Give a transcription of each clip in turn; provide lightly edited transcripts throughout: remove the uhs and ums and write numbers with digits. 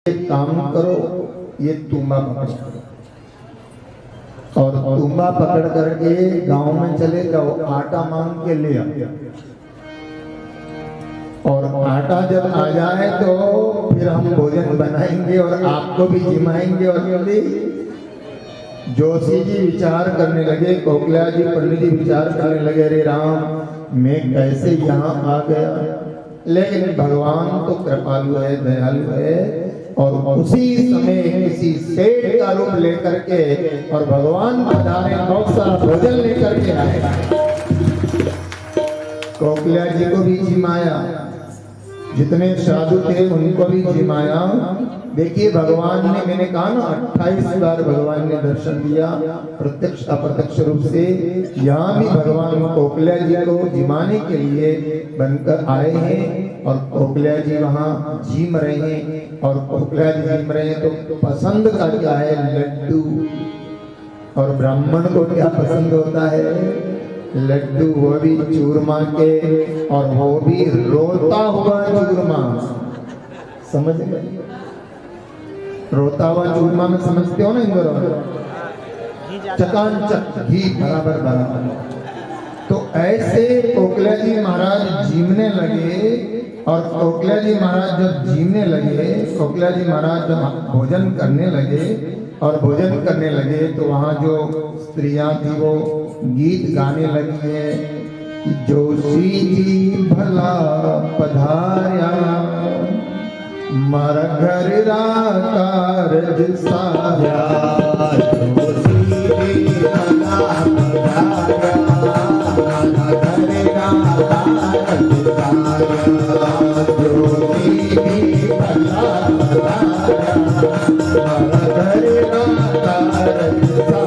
एक काम करो, ये तुम्बा पकड़ो और तुम्बा पकड़ करके गांव में चले जाओ, आटा मांग के ले आओ और आटा जब आ जाए तो फिर हम भोजन बनाएंगे और आपको भी जिमाएंगे। और जोशी जी विचार करने लगे, कोकिला जी पंडित जी विचार करने लगे, अरे राम मैं कैसे यहाँ आ गया। लेकिन भगवान तो कृपालु है, दयालु है। और उसी समय किसी सेठ का रूप लेकर के और भगवान पधारे, बहुत सारा भोजन लेकर के आए। कोकिला जी को भी जिमाया, जितने साधु थे उनको भी जिमाया। देखिए भगवान ने, मैंने कहा ना 28 बार भगवान ने दर्शन दिया प्रत्यक्ष अप्रत्यक्ष रूप से। यहाँ भी भगवान कोकिला जी को जिमाने के लिए बनकर आए हैं और कोकिला जी वहाँ जिम रहे हैं। और कोकिला जी जिम रहे हैं तो पसंद का क्या है? लड्डू। और ब्राह्मण को क्या पसंद होता है? लड्डू, वो भी चूरमा के, और वो भी रोता हुआ चूरमा। समझ गए? रोता हुआ चूरमा में समझते हो ना इंदौर, चकाचक घी बराबर बराबर। तो ऐसे कोकिला जी महाराज जीमने लगे। और कोकिला जी महाराज जब जीमने लगे, कोकिला जी महाराज जब भोजन करने लगे और भोजन करने लगे तो वहाँ जो स्त्रियां थी वो गीत गाने लगी है, जोशी जी भला पधारा, मारा घर कारज सारा। जोशी जी भला पधारा, मारा घर कारज सारा। जोशी जी भला पधारा, मारा घर कारज सारा।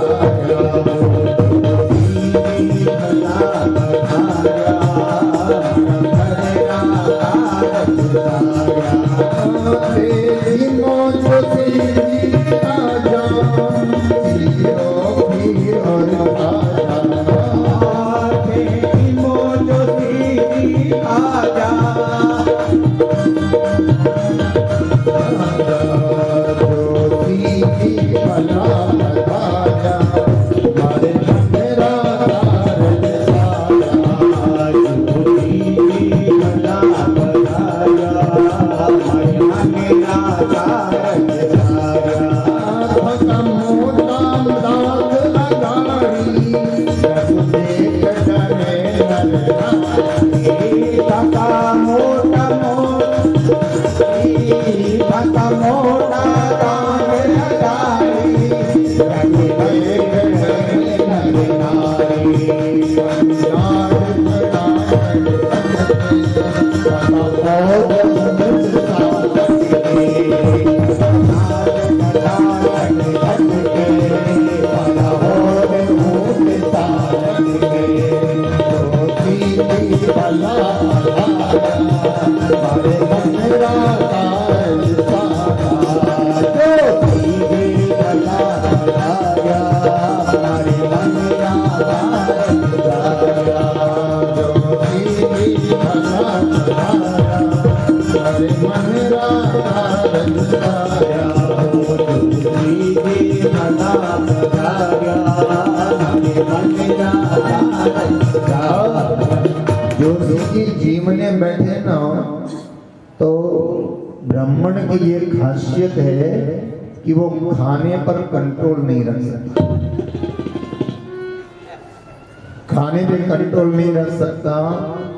जोशी जीवने बैठे ना तो ब्राह्मण की ये खासियत है कि वो खाने पर कंट्रोल नहीं रख सकता। खाने पे कंट्रोल नहीं रख सकता।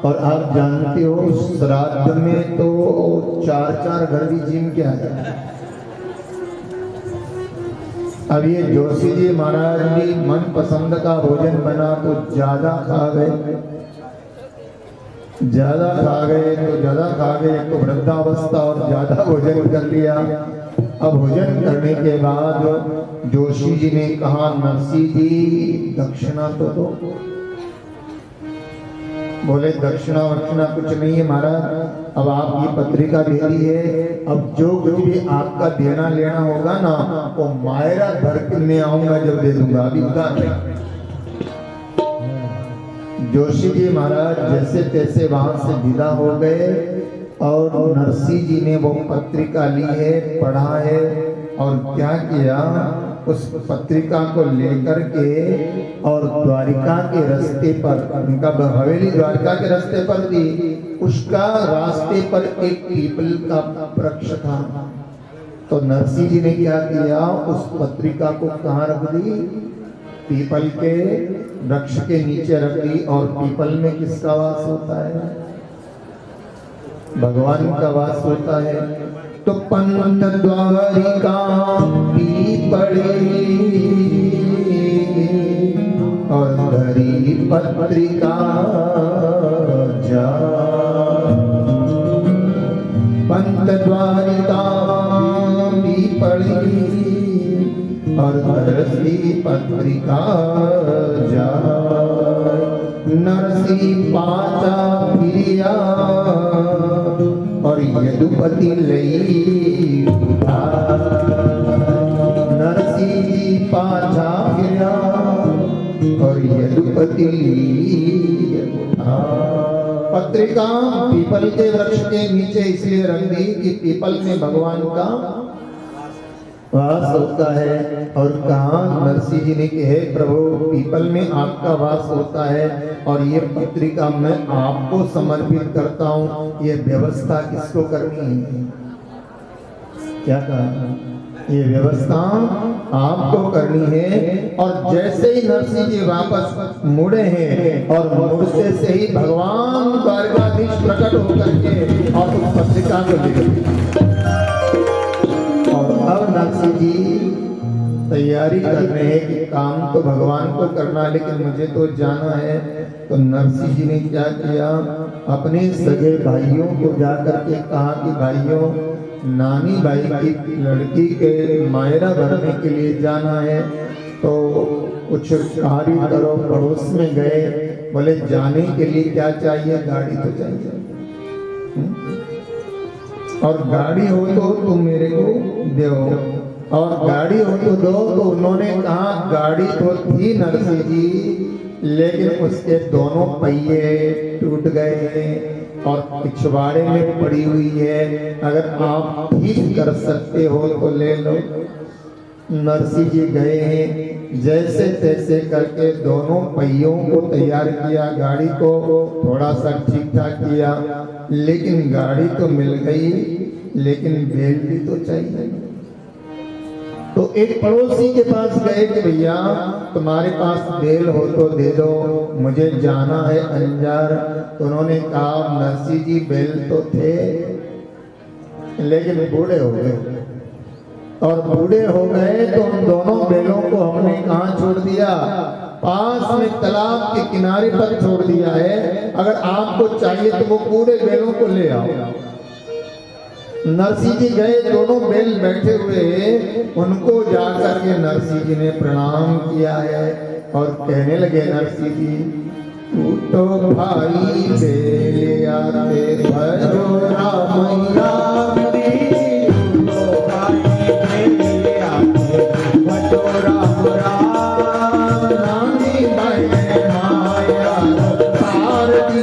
और आप जानते हो श्राद्ध में तो 4-4 घर भी जिम के आ जाए। अब ये जोशी जी महाराज भी मन पसंद का भोजन बना तो ज्यादा खा गए तो वृद्धावस्था और ज्यादा भोजन कर लिया। अब भोजन करने के बाद जोशी जी ने कहा, नरसी जी दक्षिणा तो दो। बोले दक्षिणा वक्षिणा कुछ नहीं है महाराज, अब आपकी पत्रिका दे दी है, अब जो कुछ भी आपका देना लेना होगा ना वो मायरा भर के मैं आऊंगा जब दे दूंगा, अभी उधार नहीं। जोशी जी महाराज जैसे तैसे वहां से विदा हो गए और नरसिंह जी ने वो पत्रिका ली है, पढ़ा है और क्या किया, उस पत्रिका को लेकर के और द्वारिका के रास्ते पर, उनका हवेली द्वारिका के रास्ते पर थी, उसका रास्ते पर एक पीपल का वृक्ष था। तो नरसिंह जी ने क्या किया, उस पत्रिका को कहाँ रख दी, पीपल के वृक्ष के नीचे रख दी। और पीपल में किसका वास होता है, भगवान का वास होता है। तो पंत द्वारिका पीपड़ी और धरी पत्रिका जा, पंत द्वारिका पीपड़ी और धरती पत्रिका जा, नरसिंह पाचा प्रिया और यदुपति लई उठा, नरसिंह जी पाछा फिरा और यदुपति लई उठा। पत्रिका पीपल के वृक्ष के नीचे इसलिए रख दी कि पीपल में भगवान का वास होता है। और कहा, नरसिंह जी ने कहे प्रभु पीपल में आपका वास होता है और ये पत्रिका मैं आपको समर्पित करता हूँ, ये व्यवस्था किसको करनी है, क्या कहा, ये व्यवस्था आपको करनी है। और जैसे ही नरसिंह जी वापस मुड़े हैं और मुड़ते से ही भगवान द्वारकाधीश प्रकट होकर के और उस पत्रिका को ले गए। और अब नरसिंह जी तैयारी कर रहे हैं कि काम तो भगवान को करना है लेकिन मुझे तो जाना है। तो नरसिंह जी ने क्या किया, अपने सगे भाइयों को जाकर के कहा कि भाइयों, नानी भाई की लड़की के मायरा भरने के लिए जाना है, तो कुछ कार्य करो। पड़ोस में गए, बोले जाने के लिए क्या चाहिए, गाड़ी तो चाहिए, और गाड़ी हो तो तुम मेरे को दो, और गाड़ी हो तो दो। तो उन्होंने कहा गाड़ी तो थी नरसिंह जी, लेकिन उसके दोनों पहिए टूट गए हैं और पिछवाड़े में पड़ी हुई है, अगर आप ठीक कर सकते हो तो ले लो। नरसिंह जी गए हैं, जैसे तैसे करके दोनों पहियों को तैयार किया, गाड़ी को थोड़ा सा ठीक ठाक किया, लेकिन गाड़ी तो मिल गई, लेकिन बेल भी तो चाहिए। तो एक पड़ोसी के पास गए कि भैया तुम्हारे पास बेल हो तो दे दो, मुझे जाना है अंजार। तो उन्होंने कहा नरसिंह जी बेल तो थे लेकिन बूढ़े हो गए, और बूढ़े हो गए तो उन दोनों बेलों को हमने कहाँ छोड़ दिया, पास में तालाब के किनारे पर छोड़ दिया है, अगर आपको चाहिए तो वो पूरे बेलों को ले आओ। नरसिंह जी गए, दोनों बेल बैठे हुए, उनको जाकर के नरसिंह जी ने प्रणाम किया है और कहने लगे नरसिंह जी, तो भाई बेल आते भजो राम राम दी, तो भाई बेल आते भजो राम राम, नानी भाई माया पार दी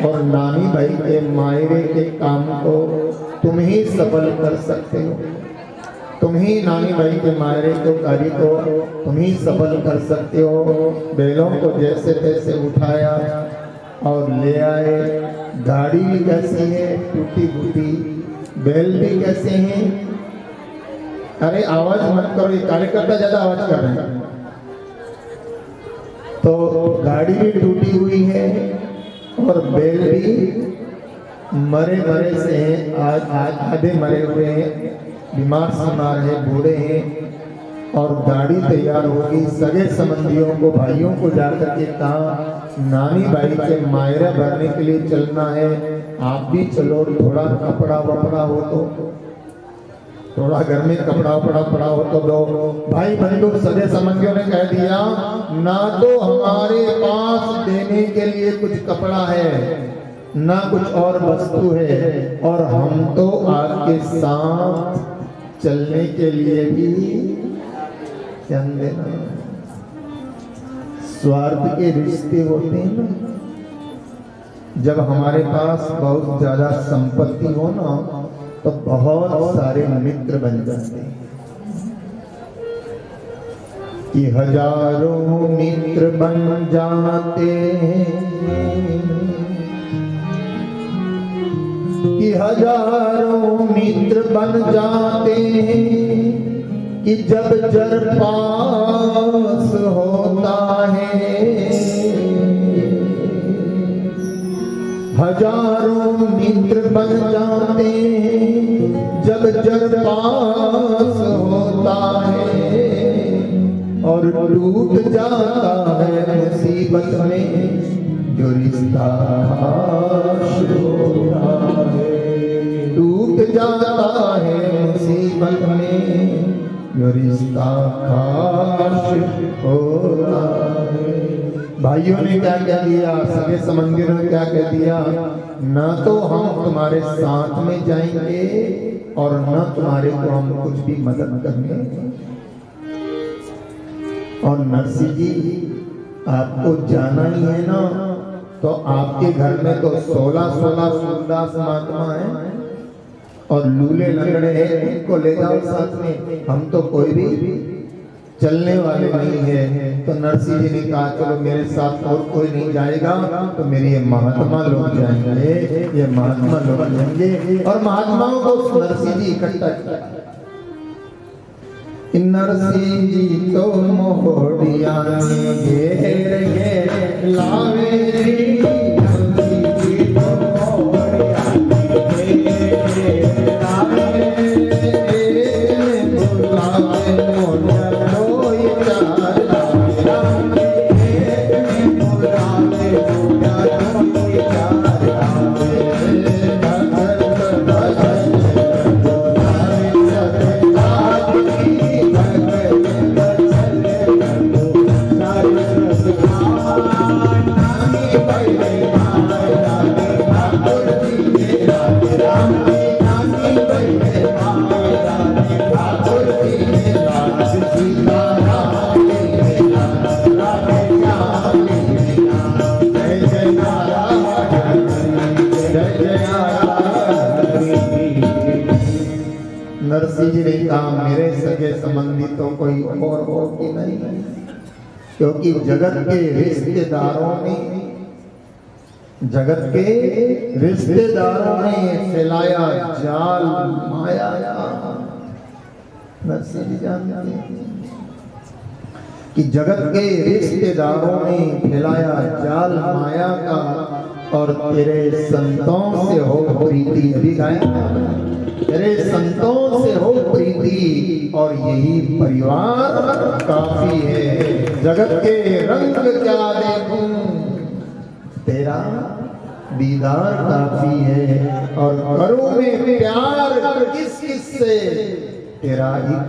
और नानी भाई के मायरे के काम को तुम ही सफल कर सकते हो, तुम ही नानी भाई के मायरे के कार्य को तुम ही सफल कर सकते हो। बैलों को जैसे तैसे उठाया और ले आए। गाड़ी भी कैसी है, टूटी फूटी, बैल भी कैसे हैं। अरे आवाज मत करो, ये कार्यकर्ता ज्यादा आवाज कर रहे हैं। तो गाड़ी भी टूटी हुई है और बैल भी मरे मरे से हैं, आज आधे मरे हुए हैं, बीमार समार है, बूढ़े हैं, और गाड़ी तैयार होगी। सगे संबंधियों को, भाइयों को जाकर के कहा नानी भाई के मायरा भरने के लिए चलना है, आप भी चलो, थोड़ा कपड़ा वपड़ा हो तो, थोड़ा घर में कपड़ा वपड़ा पड़ा हो तो दो। भाई बंधु सगे संबंधियों ने कह दिया ना तो हमारे पास देने के लिए कुछ कपड़ा है, ना कुछ और वस्तु है, और हम तो आपके साथ चलने के लिए भी क्या देना। स्वार्थ के रिश्ते होते हैं ना, जब हमारे पास बहुत ज्यादा संपत्ति हो ना तो बहुत सारे मित्र बन जाते हैं कि हजारों मित्र बन जाते हैं, कि हजारों मित्र बन जाते हैं, कि जब जर पास होता है हजारों मित्र बन जाते हैं, जब जर पास होता है, और टूट जाता है मुसीबत में जो रिश्ता होता है, टूट जाता है मुसीबत में जो रिश्ता खास होता है। भाइयों ने क्या कह दिया, सगे संबंधियों ने क्या कह दिया, न तो हम तुम्हारे साथ में जाएंगे और न तुम्हारे को हम कुछ भी मदद करने। और नरसिंह जी आपको जाना ही है ना, तो आपके घर में तो 16-16 सूरदास महात्मा है और लूले लंगड़े हैं, इनको ले जाओ साथ में, हम तो कोई भी चलने वाले नहीं है। तो नरसिंह जी ने कहा चलो मेरे साथ और कोई नहीं जाएगा, तो मेरे ये महात्मा लोग जाएंगे, ये महात्मा लोग जाएंगे। और महात्माओं को नरसिंह जी इकट्ठा किया। नरसिंह जी तो मोहड़िया घेर घेर लावे रे, नरसिंह जी तो मोहड़िया घेर घेर लावे रे, बुलावे मोहड़िया लोई चार लावे, बुलावे मोहड़िया लोई चार लावे। नरसिंह जी ने कहा मेरे सगे संबंधी तो कोई और हो कि नहीं, क्योंकि जगत के रिश्तेदारों ने, जगत के रिश्तेदारों ने फैलाया जाल माया। नरसिंह जी जानते हैं कि जगत के रिश्तेदारों ने फैलाया जाल माया का, और तेरे संतों से हो प्रीति, अभी गाया, तेरे संतों से हो प्रीति और यही परिवार काफी है। जगत के रंग क्या देखूं, तेरा दीदार काफी है, और करूं में प्यार किस किस से, तेरा एक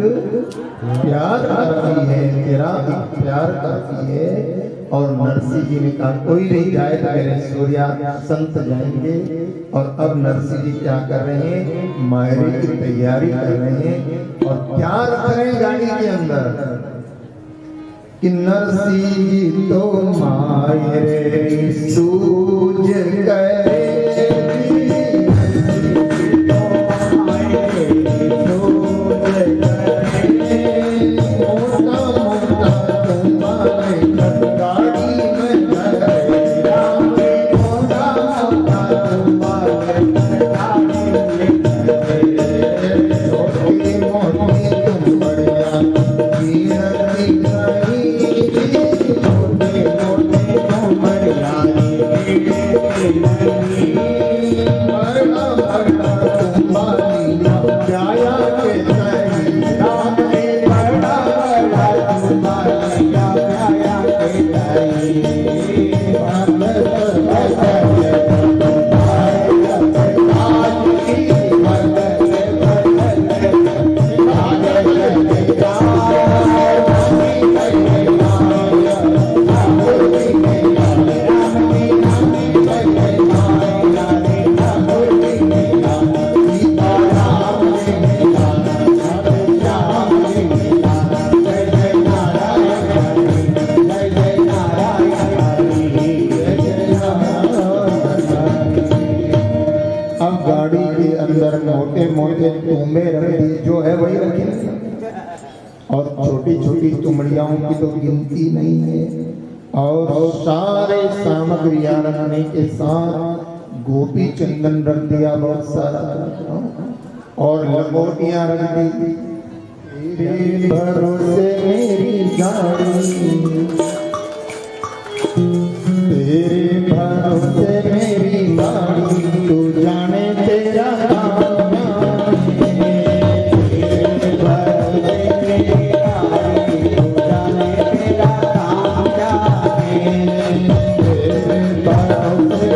प्यार काफी है, तेरा एक प्यार काफी है। और नरसिंह जी ने कहा कोई नहीं जाएगा, मेरे सूर्या संत जाएंगे। और अब नरसिंह जी क्या कर रहे हैं, मायरे की तैयारी कर रहे हैं। और क्या रख रहे हैं गाड़ी के अंदर कि नरसिंह जी तो मायरे सूझ गए, Thank you. के तुम्बे रख दिए, जो है वही रखे, और छोटी छोटी तुमड़ियाओं की तो गिनती नहीं है, और सारे सामग्रियां रखने के साथ गोपी चंदन रख दिया बहुत सारा, और लंगोटियां रख दी। तेरे भरोसे मेरी गाड़ी, तेरे भरोसे मेरी गाड़ी, तू जाने तेरा काम जाने। तेरे भरोसे मेरी गाड़ी, तू जाने तेरा काम जाने। तेरे भरोसे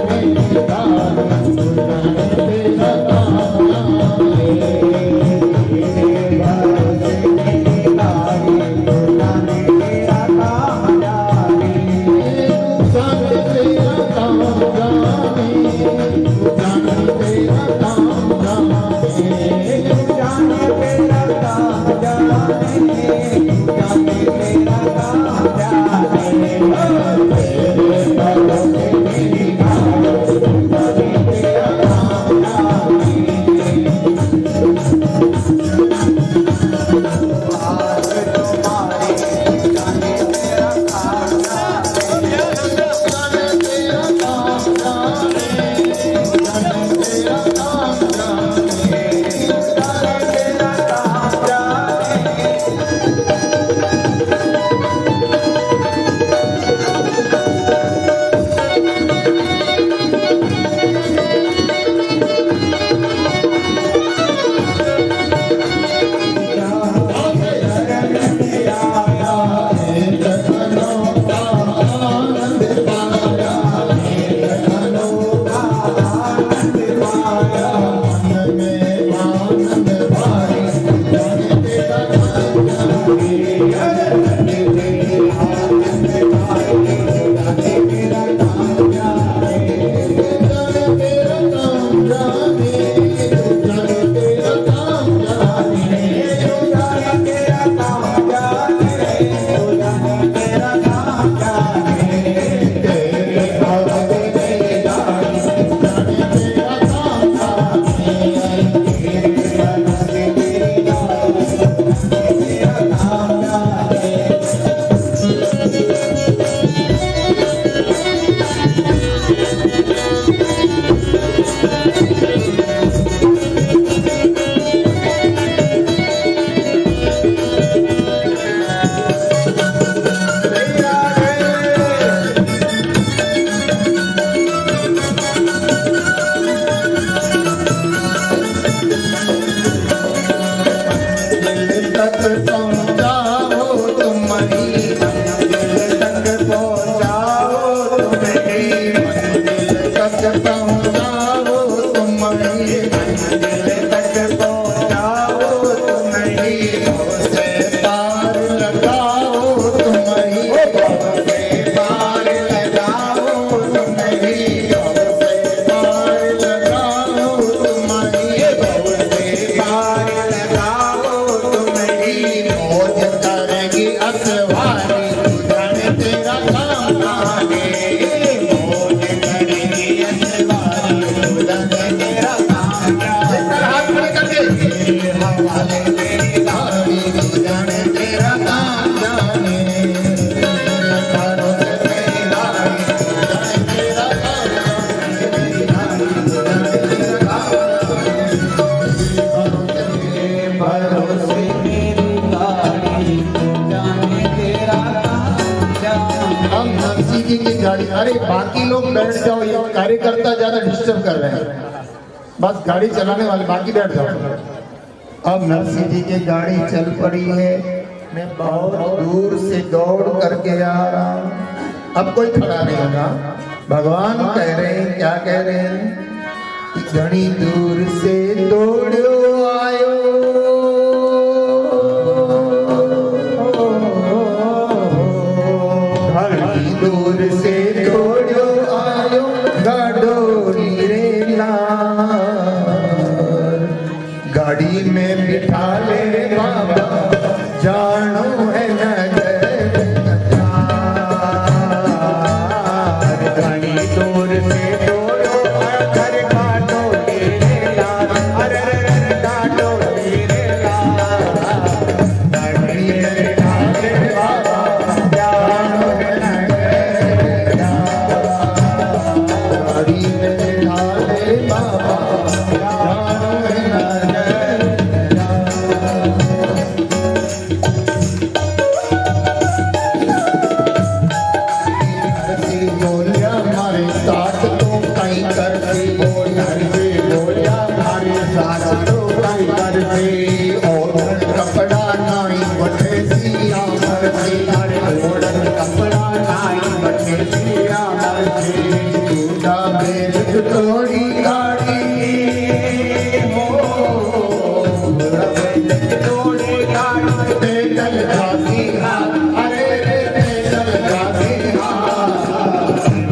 मेरी गाड़ी, तू जाने तेरा काम जाने। तेरे भरोसे मेरी गाड़ी, तू जाने तेरा काम जाने। जाने तेरा काम जाने, जाने तेरा काम जाने, जाने तेरा काम जाने, जाने तेरा काम जाने। तेरे भरोसे मेरी गाड़ी, जाने तेरा काम जाने। अरे बाकी लोग बैठ जाओ, ये कार्यकर्ता ज्यादा डिस्टर्ब कर रहे हैं, बस गाड़ी चलाने वाले बाकी बैठ जाओ। अब नरसिंह जी की गाड़ी चल पड़ी है, मैं बहुत दूर से दौड़ करके आ रहा हूँ, अब कोई खड़ा नहीं होगा। भगवान कह रहे हैं, क्या कह रहे हैं कि घनी दूर से दौड़ो आयो, घनी दूर से दौड़ो आयो, गाड़ोरी रे लाल, गाड़ी में बिठा ले बाबा, जानो है नगर घनी दूर से दौड़ो, घर काटो रे लाल, अरे काटो पाई करते और कपड़ा नाई बटे सिया मरते और कपड़ा नाई बटे सिया मरते टूटा बेल तोड़ी गाड़ी हो तोड़ी गाड़ी बेल जाती अरे बेल जाती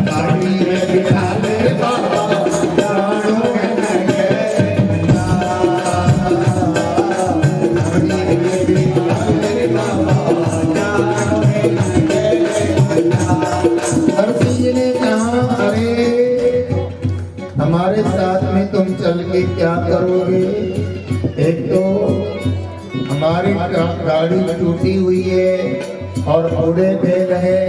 गाड़ी में बिठा ले बाबा हमारे साथ में तुम चल के क्या करोगे? एक तो हमारी गाड़ी टूटी हुई है और बूढ़े बैग है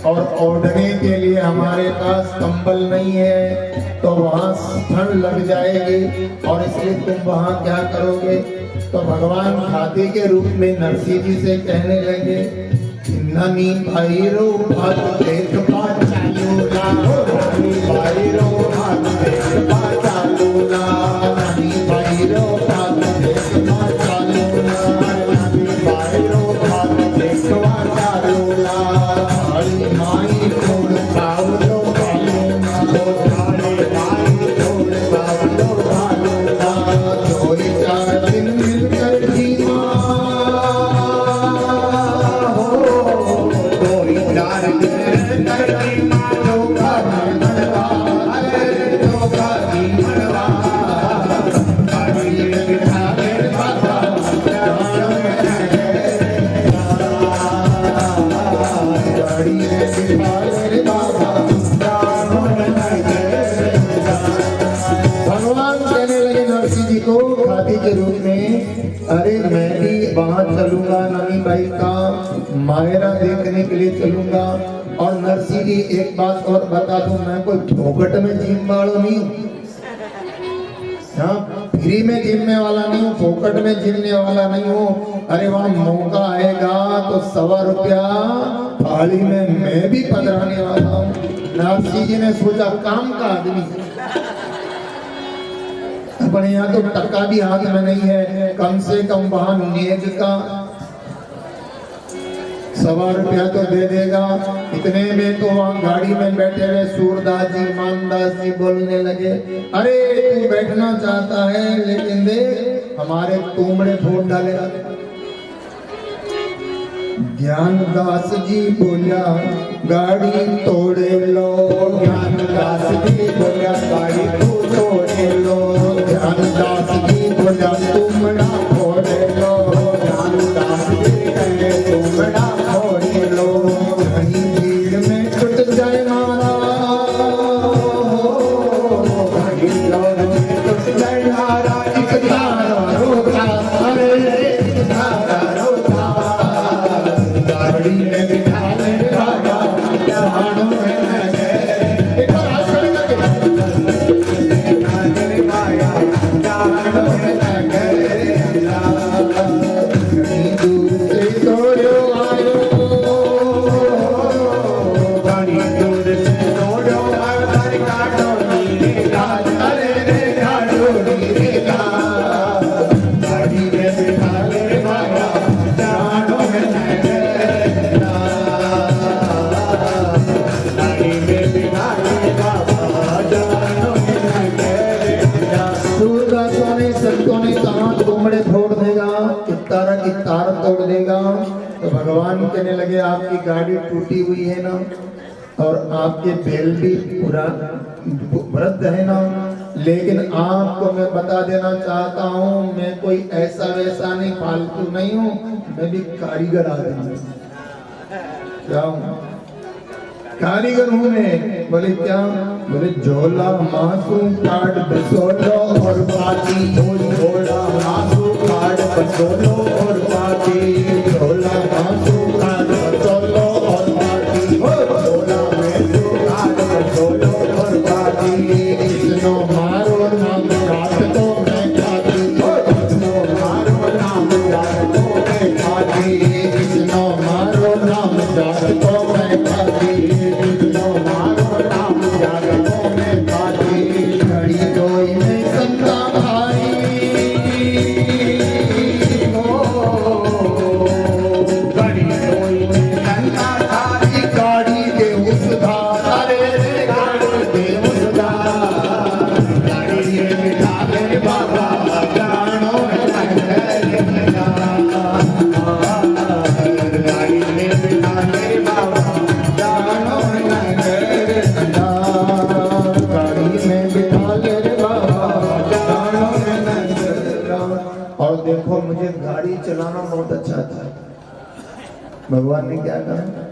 और ओढ़ने के लिए हमारे पास कंबल नहीं है, तो वहाँ ठंड लग जाएगी और इसलिए तुम वहाँ क्या करोगे? तो भगवान खादी के रूप में नरसिंह जी से कहने लगे, ननी भैरो भग देख पाचालूला, ननी भैरो भग देख पाचालूला, ननी भैरो भग देख पाचालूला, ननी भैरो भग देख पाचालूला, हरी माई छोड़ पावलो पालूला, हरी माई छोड़ पावलो पालूला, चोरी चार दिन मिलकर जीवा के रूप में, अरे मैं भी वहाँ चलूंगा, नानी भाई का मायरा देखने के लिए चलूंगा। और नरसिंह जी एक बात और बता दूं, मैं कोई फोकट में जिम वाला नहीं हूँ, हाँ फ्री में जिमने वाला नहीं हूँ, फोकट में जिमने वाला नहीं हूँ। अरे वहाँ मौका आएगा तो 100 रुपया थाली में मैं भी पधराने वाला हूँ। नरसिंह जी ने सोचा काम का आदमी, अपने यहाँ तो टक्का भी हाथ में नहीं है, कम से कम वहां नेक का 100 रुपया तो दे देगा। इतने में तो वहाँ गाड़ी में बैठे हुए सूरदास जी मानदास जी बोलने लगे, अरे तू बैठना चाहता है लेकिन देख हमारे तुमड़े फोड़ डालेगा। ज्ञानदास जी बोला गाड़ी तोड़े लो, ज्ञानदास जी बोला गाड़ी तू तोड़े लो, ज्ञानदास जी बोला तुमड़ा फोड़े लो, ज्ञानदास जी कहे तुमड़ा फोड़े लो, कहीं भीड़ में टूट जाए मारा, कहीं लोग में टूट जाए मारा, एक तारा रोका, अरे तारा रोका, गाड़ी में बिठा ले बाबा, जहानों में लगे, एक बार हाथ खड़े करके तोड़ देगा। तो भगवान कहने लगे आपकी गाड़ी टूटी हुई है ना, और आपके बैल भी पूरा वृद्ध है ना, लेकिन आपको मैं बता देना चाहता हूँ मैं कोई ऐसा वैसा नहीं, फालतू नहीं हूँ, मैं भी कारीगर आदमी हूँ। क्या हूँ? कारीगर हूँ मैं। बोले क्या? बोले झोला मासूम काट बसोलो और बाकी, झोला मासूम काट बसोलो और बाकी, झोला मासूम काट बसोलो और बाकी, झोला मासूम काट बसोलो और बाकी, इसनो मारो नाम रात तो मैं खाती, इसनो मारो नाम रात तो मैं खाती, इसनो मारो नाम रात तो मैं खाती, इसनो मारो नाम रात तो मैं खाती, घड़ी कोई में संता भाई और देखो मुझे गाड़ी चलाना बहुत अच्छा आता है। भगवान ने क्या कहा,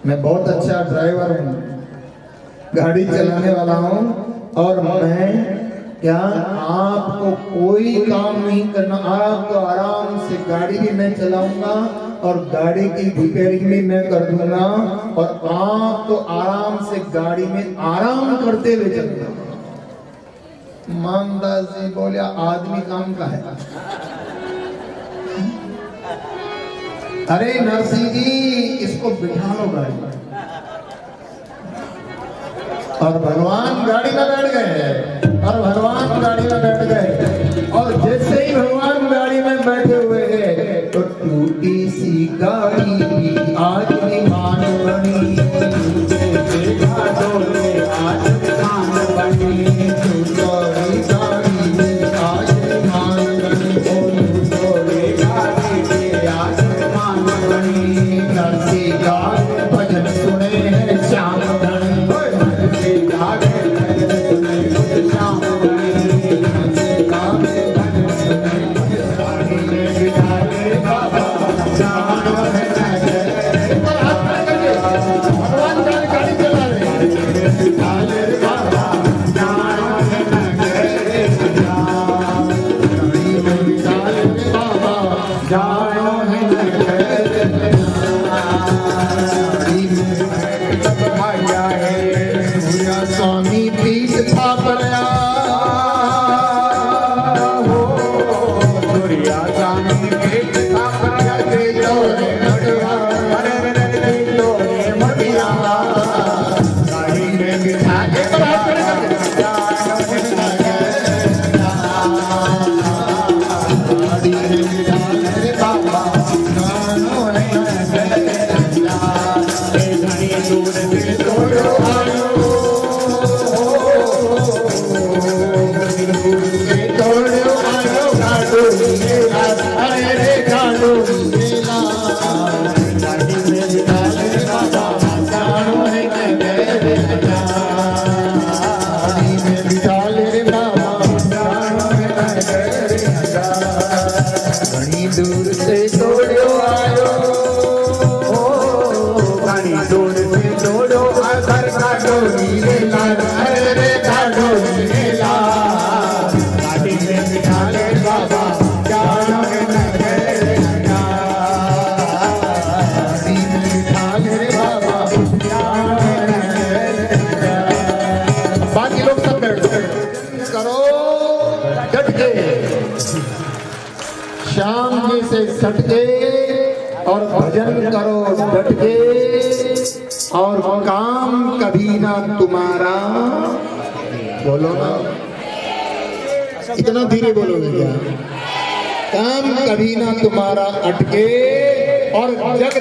मैं बहुत अच्छा ड्राइवर हूँ, गाड़ी चलाने वाला हूँ, और मैं क्या आपको कोई काम नहीं करना, आपको आराम से गाड़ी भी मैं चलाऊंगा और गाड़ी की रिपेयरिंग भी मैं कर दूंगा, और आप तो आराम से गाड़ी में आराम करते हुए चलना। मानदास जी बोलिया आदमी काम का है। अरे नरसिंह जी इसको बिठा लो गाड़ी में। और भगवान गाड़ी में बैठ गए, और भगवान गाड़ी में बैठ गए, और जैसे ही भगवान गाड़ी में बैठे हुए हैं तो टूटी सी गाड़ी भी आज विमान बनी, देखा डोले आज विमान बनी, टूटी गाड़ी भी आज विमान बनी, डोले गाड़ी भी आज विमान बनी। नरसिंह गाड़ी भजन सुने हैं श्याम धनी, स्वामी पीठ था परया हो, सूर्या स्वामी पीठ था परया, तेजो रे मटिया, अरे तेजो रे मटिया, गाड़ी में बिठा के गाड़ी में बिठा रे बाबा, गानो है धनी दूर से तोड़ो आयो, दूर से तोड़ो आयो, घनी दूर से तोड़ो आकर काटो नीले लाल, अरे काटो नीले लाल, गाड़ी में बिठा ले बाबा, जानो है नगरे नगा, गाड़ी में बिठा ले बाबा, जानो है नगरे नगा। बाकी लोग सब बैठो, करो डट के श्याम जी से सटके, और भजन करो डट के, और काम कभी ना तुम्हारा, बोलो ना, इतना धीरे बोलोगे क्या, काम कभी ना तुम्हारा अटके, और जग